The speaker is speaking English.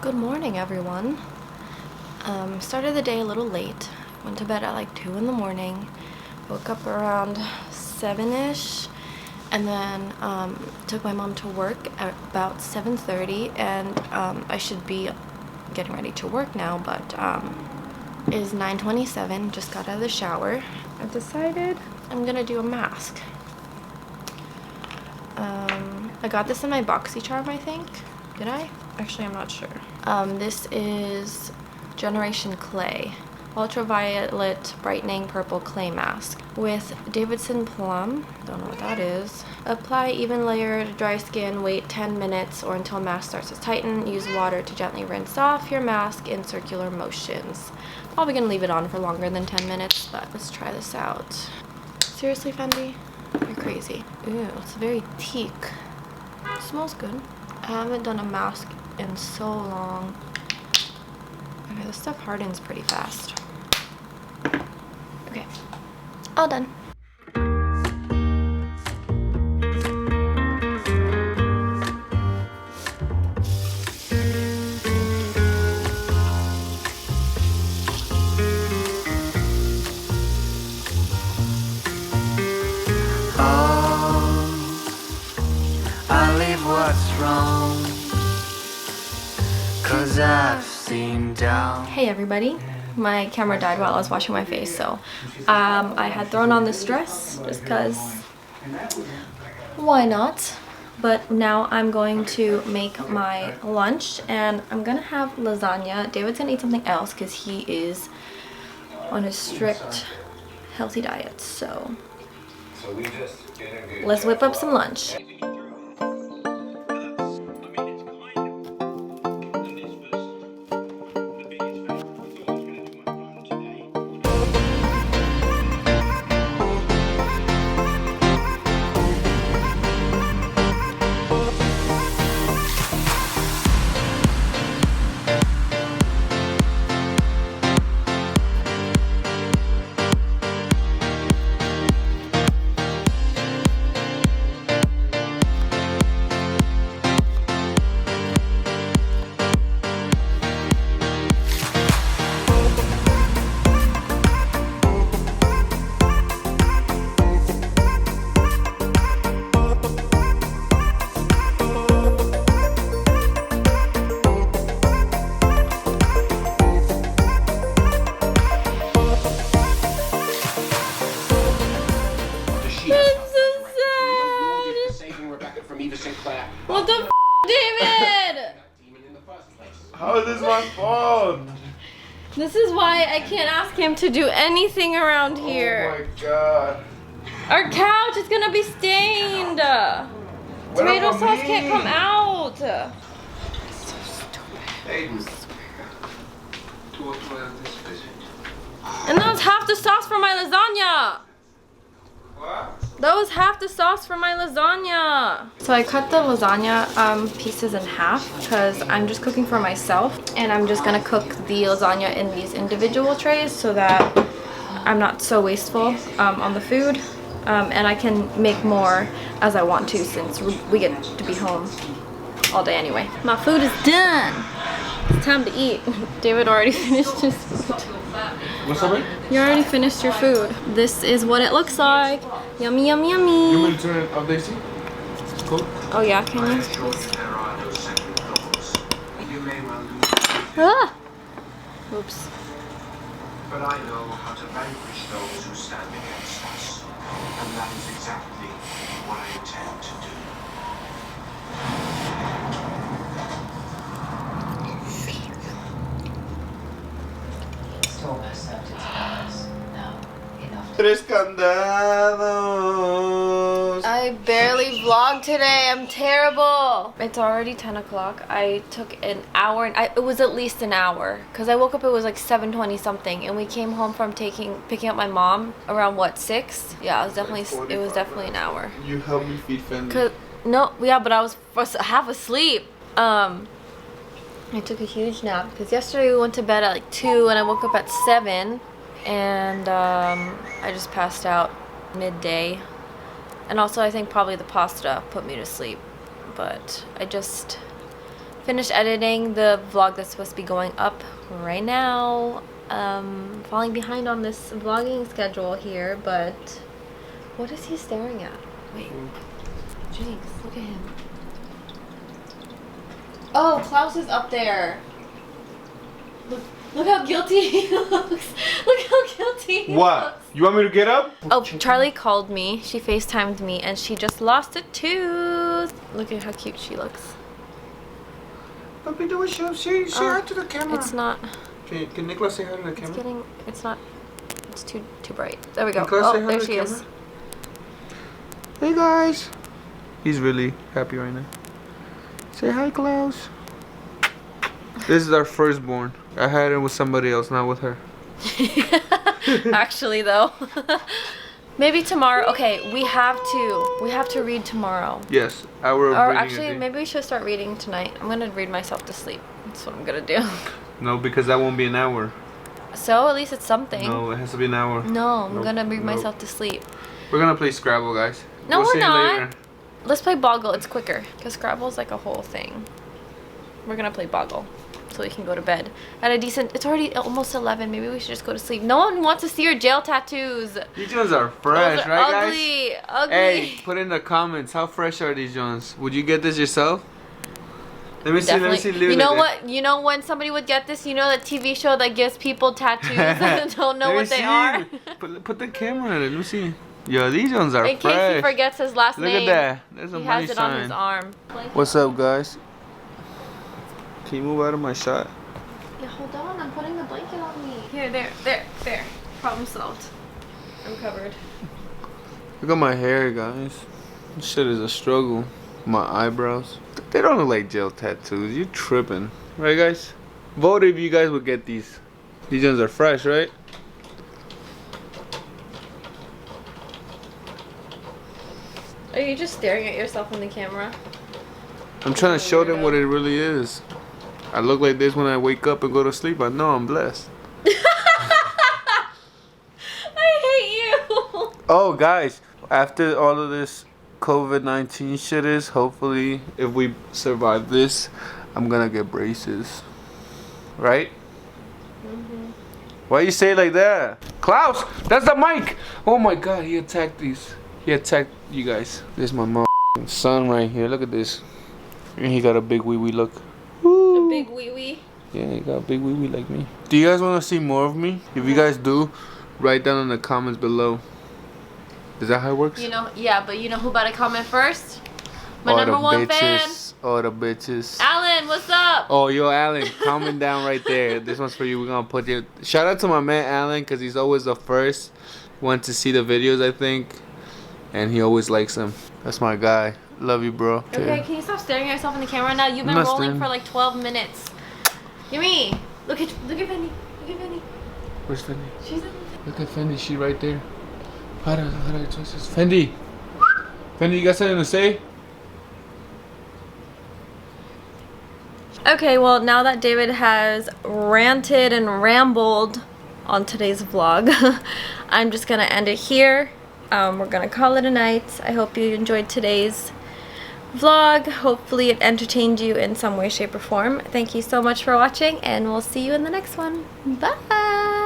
Good morning, everyone. Started the day a little late. Went to bed at like 2 in the morning. Woke up around 7-ish. And then took my mom to work at about 7:30. And I should be getting ready to work now, but it is 9:27. Just got out of the shower. I've decided I'm gonna do a mask. I got this in my BoxyCharm, I think. Did I? Actually, I'm not sure. This is Generation Clay Ultraviolet Brightening Purple Clay Mask with Davidson Plum. Don't know what that is. Apply even layer to dry skin. Wait 10 minutes or until mask starts to tighten. Use water to gently rinse off your mask in circular motions. Probably gonna leave it on for longer than 10 minutes, but let's try this out. Seriously, Fendi? You're crazy. Ew, it's very teak. It smells good. I haven't done a mask in so long. Okay, this stuff hardens pretty fast. Okay, all done. What's wrong? 'Cause I've seen down. Hey everybody, my camera died while I was washing my face, so I had thrown on this dress just because why not? But now I'm going to make my lunch and I'm gonna have lasagna. David's gonna eat something else because he is on a strict healthy diet, so let's whip up some lunch. What the f, David? How is this my fault? This is why I can't ask him to do anything around here. Oh my god. Our couch is gonna be stained. Tomato sauce can't come out. So stupid. And that was half the sauce for my lasagna. What? That was half the sauce for my lasagna. So I cut the lasagna pieces in half because I'm just cooking for myself, and I'm just gonna cook the lasagna in these individual trays so that I'm not so wasteful on the food, and I can make more as I want to since we get to be home all day anyway. My food is done. It's time to eat. David already finished his food. What's up, man? You already finished your food. This is what it looks like. Yummy, yummy, yummy. You want to turn it up, Daisy? Cool. Oh yeah, can you? Ah! Oops. But I know how to vanquish those who stand against us. And that is exactly what I intend to do. Tres candados. I barely vlogged today. I'm terrible. It's already 10 o'clock. I took an hour. It was at least an hour because I woke up. It was like 7:20 something, and we came home from picking up my mom around what 6? Yeah, it was definitely an hour. You helped me feed Fendi. No, yeah, but I was half asleep. I took a huge nap because yesterday we went to bed at like 2 and I woke up at 7, and I just passed out midday. And also I think probably the pasta put me to sleep, but I just finished editing the vlog that's supposed to be going up right now. Falling behind on this vlogging schedule here, but what is he staring at? Wait, Jinx, look at him. Oh, Klaus is up there. Look how guilty he looks. Look how guilty he What? looks. You want me to get up? Oh, Charlie called me. She FaceTimed me and she just lost a tooth. Look at how cute she looks. Papi, do a show. Say hi to the camera. It's not. Can Nicholas say hi to the camera? It's not. It's too bright. There we go. Nicholas, say Oh, hi there to the she is. camera. Hey guys. He's really happy right now. Say hi, Klaus. This is our firstborn. I had it with somebody else, not with her. Actually, though. Maybe tomorrow. Okay, we have to read tomorrow. Yes, hour of Or reading a actually, day. maybe we should start reading tonight. I'm gonna read myself to sleep. That's what I'm gonna do. No, because that won't be an hour. So at least it's something. No, it has to be an hour. No, I'm Nope, gonna read nope. myself to sleep. We're gonna play Scrabble, guys. No, We'll we're see you not. later. Let's play Boggle. It's quicker because Scrabble's like a whole thing. We're gonna play Boggle so we can go to bed at a decent. It's already almost 11. Maybe we should just go to sleep. No one wants to see your jail tattoos. These ones are fresh, Those are right, guys? ugly, ugly. Hey, put in the comments, how fresh are these ones? Would you get this yourself? Let me see, Definitely. let me see. You know what? You know when somebody would get this? You know that TV show that gives people tattoos and don't know what they are? Put the camera on it. Let me see. Yo, these ones are In fresh. case he forgets his last Look name. at that. There's a He money has it sign. on his arm. What's up, guys? Can you move out of my shot? Yeah, hold on. I'm putting the blanket on me. Here, there. Problem solved. I'm covered. Look at my hair, guys. This shit is a struggle. My eyebrows. They don't look like gel tattoos. You tripping. Right, guys? Vote if you guys would get these. These ones are fresh, right? Are you just staring at yourself in the camera? I'm trying to show them what it really is. I look like this when I wake up and go to sleep. I know I'm blessed. I hate you. Oh, guys. After all of this COVID-19 shit is, hopefully, if we survive this, I'm gonna get braces. Right? Why you say it like that? Klaus, that's the mic! Oh my god, he attacked these. He attacked you guys. This is my mom son right here. Look at this. And he got a big wee wee look. A big wee wee. Yeah, he got a big wee wee like me. Do you guys want to see more of me? If you guys do, write down in the comments below. Is that how it works? You know, yeah, but you know who better comment first? My All number the one fan. bitches. All the bitches. Alan, what's up? Oh, yo, Alan, comment down right there. This one's for you. We're gonna put you. Shout out to my man Alan, because he's always the first one to see the videos, I think. And he always likes them. That's my guy. Love you, bro. Okay, can you stop staring at yourself in the camera now? You've been I'm not rolling staring. for like 12 minutes. Give me. Look at Fendi. Look at Fendi. Where's Fendi? She's in. Look at Fendi. She right there. How do I choose this? Fendi. Fendi, you got something to say? Okay, well, now that David has ranted and rambled on today's vlog, I'm just gonna end it here. We're gonna call it a night. I hope you enjoyed today's vlog. Hopefully it entertained you in some way, shape, or form. Thank you so much for watching, and we'll see you in the next one. Bye!